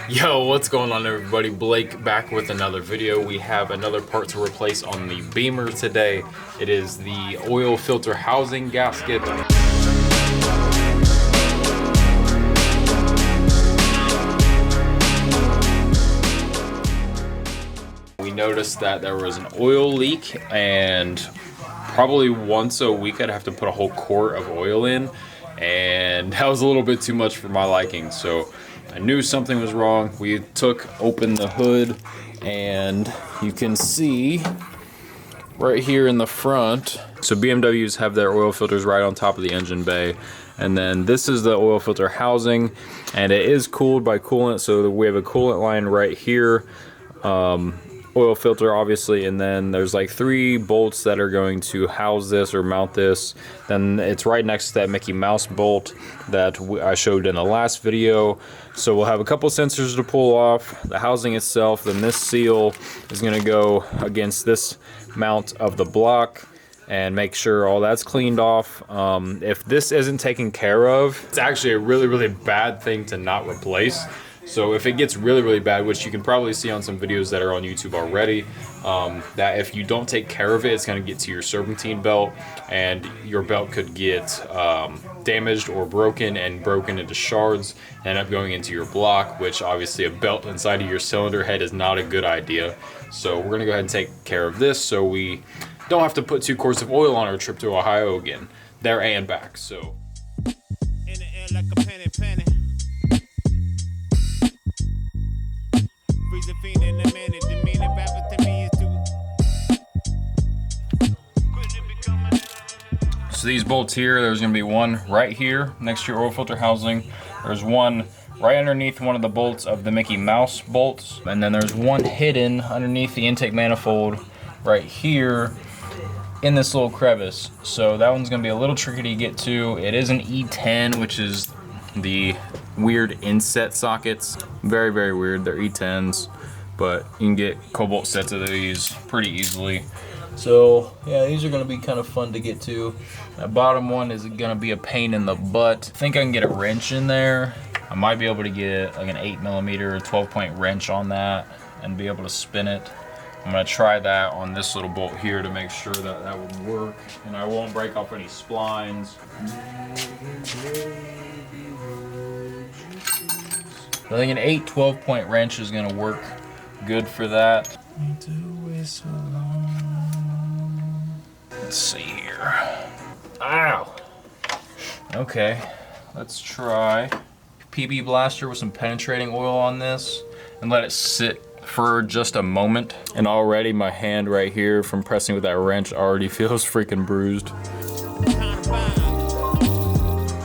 Yo, what's going on everybody? Blake back with another video. We have another part to replace on the Beamer today. It is the oil filter housing gasket. We noticed that there was an oil leak, and probably once a week I'd have to put a whole quart of oil in, and that was a little bit too much for my liking. So I knew something was wrong. We opened the hood, and you can see right here in the front. So BMWs have their oil filters right on top of the engine bay. And then this is the oil filter housing, and it is cooled by coolant. So we have a coolant line right here. Oil filter obviously, and then there's like 3 bolts that are going to house this or mount this. Then it's right next to that Mickey Mouse bolt that I showed in the last video. So we'll have a couple sensors to pull off the housing itself. Then this seal is going to go against this mount of the block and make sure all that's cleaned off. If this isn't taken care of, it's actually a really bad thing to not replace. So if it gets really bad, which you can probably see on some videos that are on YouTube already, that if you don't take care of it, it's going to get to your serpentine belt, and your belt could get damaged or broken into shards, and end up going into your block, which obviously a belt inside of your cylinder head is not a good idea. So we're going to go ahead and take care of this so we don't have to put 2 quarts of oil on our trip to Ohio again, there and back. So in the air like a penny. So these bolts here, there's going to be one right here next to your oil filter housing. There's one right underneath one of the bolts of the Mickey Mouse bolts. And then there's one hidden underneath the intake manifold right here in this little crevice. So that one's going to be a little tricky to get to. It is an E10, which is the weird inset sockets. Very weird. They're E10s, but you can get cobalt sets of these pretty easily. So yeah, these are going to be kind of fun to get to. That bottom one is going to be a pain in the butt. I think I can get a wrench in there. I might be able to get like an 8mm 12-point wrench on that and be able to spin it. I'm going to try that on this little bolt here to make sure that that would work, and I won't break off any splines. I think an 8 12-point wrench is going to work good for that. Let's see here. Ow! Okay, let's try PB Blaster with some penetrating oil on this and let it sit for just a moment. And already my hand right here from pressing with that wrench already feels freaking bruised.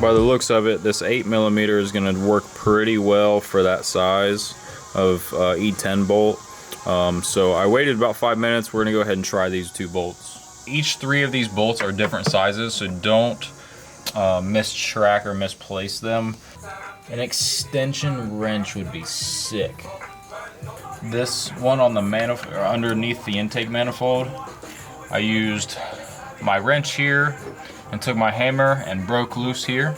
By the looks of it, this 8mm is going to work pretty well for that size of E10 bolt. So I waited about 5 minutes. We're going to go ahead and try these 2 bolts. Each 3 of these bolts are different sizes, so don't mistrack or misplace them. An extension wrench would be sick. This one on the manifold, underneath the intake manifold, I used my wrench here and took my hammer and broke loose here.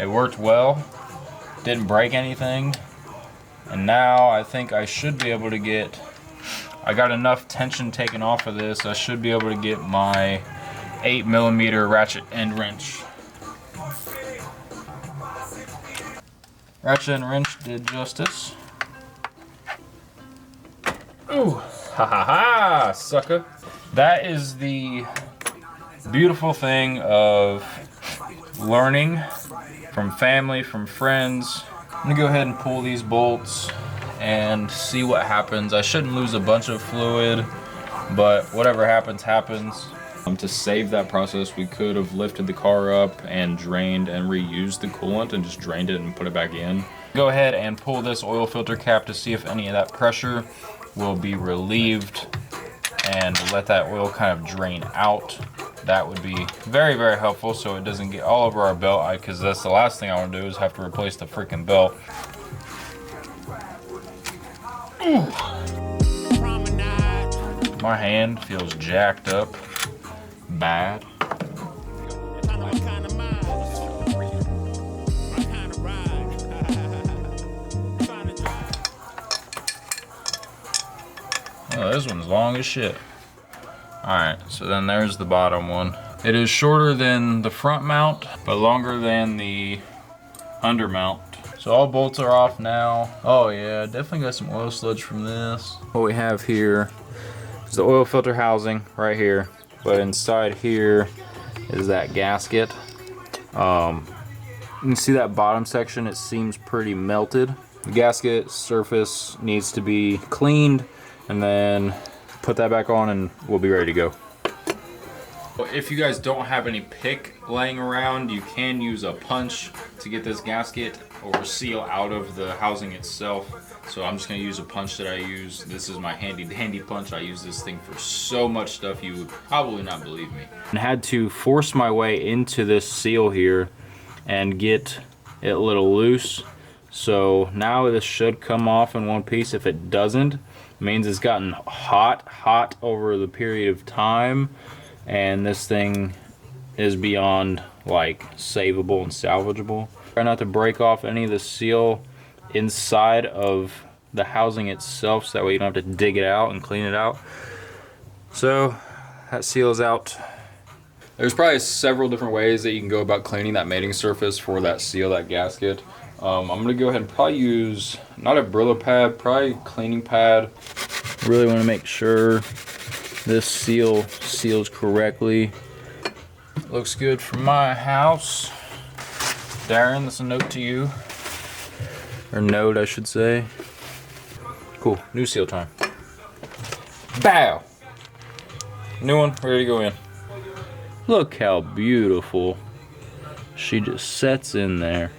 It worked well, didn't break anything, and now I think I should be able to get, I got enough tension taken off of this, I should be able to get my 8mm ratchet end wrench. Ratchet end wrench did justice. Ooh, ha, sucker. That is the beautiful thing of learning from family, from friends. I'm gonna go ahead and pull these bolts and see what happens. I shouldn't lose a bunch of fluid, but whatever happens. To save that process, we could have lifted the car up and drained and reused the coolant and just drained it and put it back in. Go ahead and pull this oil filter cap to see if any of that pressure will be relieved and let that oil kind of drain out. That would be very helpful so it doesn't get all over our belt, because that's the last thing I want to do is have to replace the freaking belt. Ooh. My hand feels jacked up bad. Oh, this one's long as shit. Alright, so then there's the bottom one. It is shorter than the front mount, but longer than the under mount. So all bolts are off now. Oh yeah, definitely got some oil sludge from this. What we have here is the oil filter housing right here, but inside here is that gasket. You can see that bottom section, it seems pretty melted. The gasket surface needs to be cleaned, and then put that back on and we'll be ready to go. If you guys don't have any pick laying around, you can use a punch to get this gasket or seal out of the housing itself. So I'm just going to use a punch that I use. This is my handy punch. I use this thing for so much stuff you would probably not believe me. I had to force my way into this seal here and get it a little loose. So now this should come off in one piece. If it doesn't, it means it's gotten hot over the period of time, and this thing is beyond like savable and salvageable. Try not to break off any of the seal inside of the housing itself, so that way you don't have to dig it out and clean it out. So that seal is out. There's probably several different ways that you can go about cleaning that mating surface for that seal, that gasket. I'm gonna go ahead and probably use not a Brillo pad, probably a cleaning pad. Really want to make sure this seal seals correctly. Looks good for my house. Darren, that's a note to you. Or note, I should say. Cool, new seal time. Bow! New one, ready to go in. Look how beautiful she just sets in there.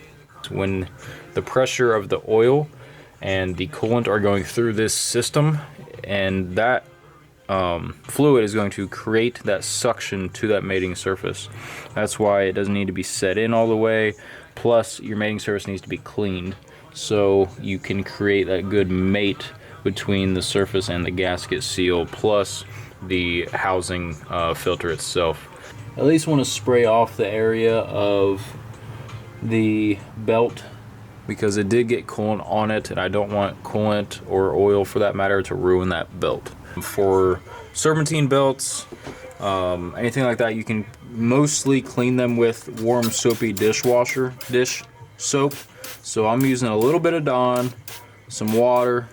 When the pressure of the oil and the coolant are going through this system, and that fluid is going to create that suction to that mating surface. That's why it doesn't need to be set in all the way. Plus, your mating surface needs to be cleaned so you can create that good mate between the surface and the gasket seal, plus the housing filter itself. At least want to spray off the area of the belt, because it did get coolant on it, and I don't want coolant or oil for that matter to ruin that belt. For serpentine belts, anything like that, you can mostly clean them with warm soapy dish soap. So I'm using a little bit of Dawn, some water,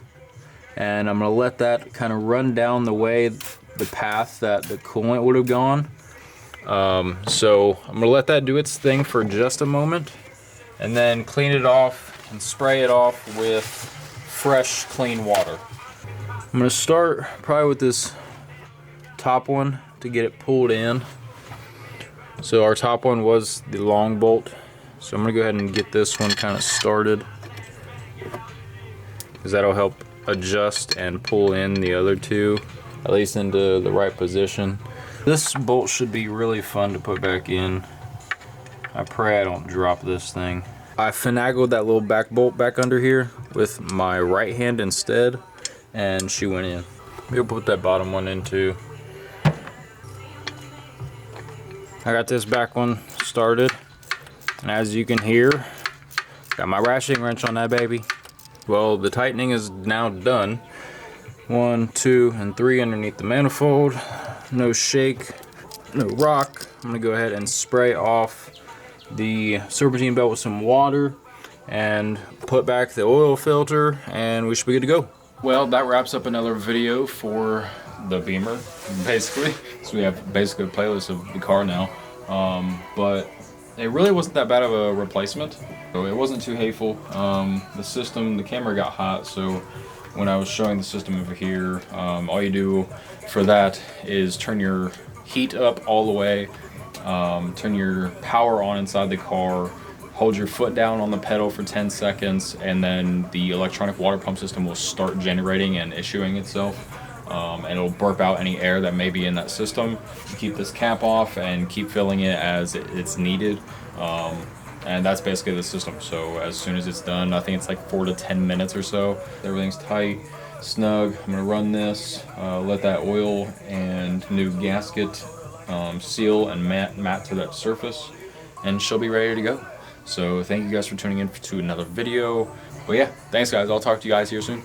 and I'm gonna let that kind of run down the path that the coolant would have gone. So I'm gonna let that do its thing for just a moment, and then clean it off and spray it off with fresh, clean water. I'm gonna start probably with this top one to get it pulled in. So our top one was the long bolt. So I'm gonna go ahead and get this one kind of started, because that'll help adjust and pull in the other two, at least into the right position. This bolt should be really fun to put back in. I pray I don't drop this thing. I finagled that little back bolt back under here with my right hand instead, and she went in. We'll put that bottom one in too. I got this back one started, and as you can hear, got my ratcheting wrench on that baby. Well, the tightening is now done. 1, 2, and 3 underneath the manifold. No shake, no rock. I'm gonna go ahead and spray off the serpentine belt with some water and put back the oil filter, and we should be good to go. Well, that wraps up another video for the Beamer, basically. So we have basically a playlist of the car now. But it really wasn't that bad of a replacement. So it wasn't too hateful. The system, the camera got hot, so when I was showing the system over here, all you do for that is turn your heat up all the way, turn your power on inside the car, hold your foot down on the pedal for 10 seconds, and then the electronic water pump system will start generating and issuing itself. And it'll burp out any air that may be in that system. You keep this cap off and keep filling it as it's needed. And that's basically the system. So as soon as it's done, I think it's like 4 to 10 minutes or so. Everything's tight, snug. I'm gonna run this, let that oil and new gasket seal and mat to that surface, and she'll be ready to go. So thank you guys for tuning in to another video. But yeah, thanks guys. I'll talk to you guys here soon.